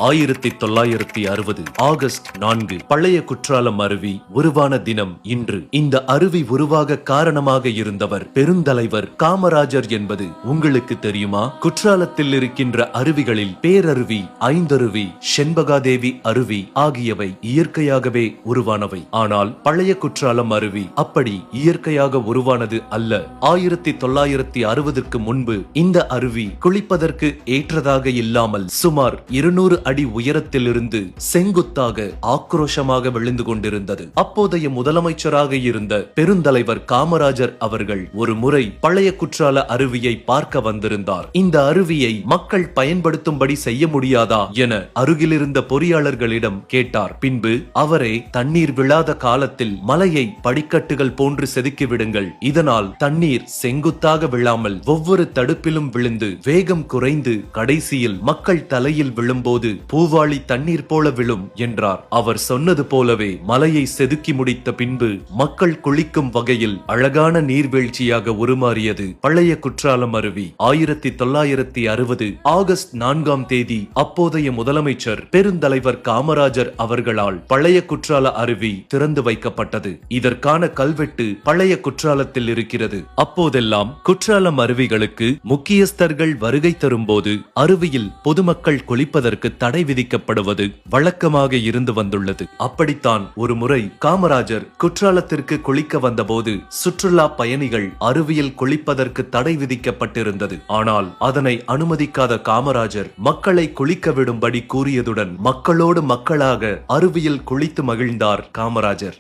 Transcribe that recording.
1960 August 4 பழைய குற்றாலம் அருவி உருவான தினம் இன்று. இந்த அருவி உருவாக காரணமாக இருந்தவர் பெருந்தலைவர் காமராஜர் என்பது உங்களுக்கு தெரியுமா? குற்றாலத்தில் இருக்கின்ற அருவிகளில் பேரருவி, ஐந்தருவி, செண்பகாதேவி அருவி ஆகியவை இயற்கையாகவே உருவானவை. ஆனால் பழைய குற்றாலம் அருவி அப்படி இயற்கையாக உருவானது அல்ல. 1960க்கு முன்பு இந்த அருவி குளிப்பதற்கு ஏற்றதாக இல்லாமல் சுமார் 200 அடி உயரத்திலிருந்து செங்குத்தாக ஆக்ரோஷமாக விழுந்து கொண்டிருந்தது. அப்போதைய முதலமைச்சராக இருந்த பெருந்தலைவர் காமராஜர் அவர்கள் ஒரு முறை பழைய குற்றால அருவியை பார்க்க வந்திருந்தார். இந்த அருவியை மக்கள் பயன்படுத்தும்படி செய்ய முடியாதா என அருகிலிருந்த பொறியாளர்களிடம் கேட்டார். பின்பு அவரே தண்ணீர் விழாத காலத்தில் மலையை படிக்கட்டுகள் போன்று செதுக்கிவிடுங்கள், இதனால் தண்ணீர் செங்குத்தாக விழாமல் ஒவ்வொரு தடுப்பிலும் விழுந்து வேகம் குறைந்து கடைசியில் மக்கள் தலையில் விழும்போது பூவாளி தண்ணீர் போல விழும் என்றார். அவர் சொன்னது போலவே மலையை செதுக்கி முடித்த பின்பு மக்கள் குளிக்கும் வகையில் அழகான நீர்வீழ்ச்சியாக உருமாறியது பழைய குற்றாலம் அருவி. 1960 ஆகஸ்ட் 4 அப்போதைய முதலமைச்சர் பெருந்தலைவர் காமராஜர் அவர்களால் பழைய குற்றால அருவி திறந்து வைக்கப்பட்டது. இதற்கான கல்வெட்டு பழைய குற்றாலத்தில் இருக்கிறது. அப்போதெல்லாம் குற்றாலம் அருவிகளுக்கு முக்கியஸ்தர்கள் வருகை தரும்போது அருவியில் பொதுமக்கள் குளிப்பதற்கு தடை விதிக்கப்படுவது வழக்கமாக இருந்து வந்துள்ளது. அப்படித்தான் ஒரு முறை காமராஜர் குற்றாலத்திற்கு குளிக்க வந்தபோது சுற்றுலா பயணிகள் அருவியில் குளிப்பதற்கு தடை விதிக்கப்பட்டிருந்தது. ஆனால் அதனை அனுமதிக்காத காமராஜர் மக்களை குளிக்க விடும்படி கூறியதுடன் மக்களோடு மக்களாக அருவியில் குளித்து மகிழ்ந்தார் காமராஜர்.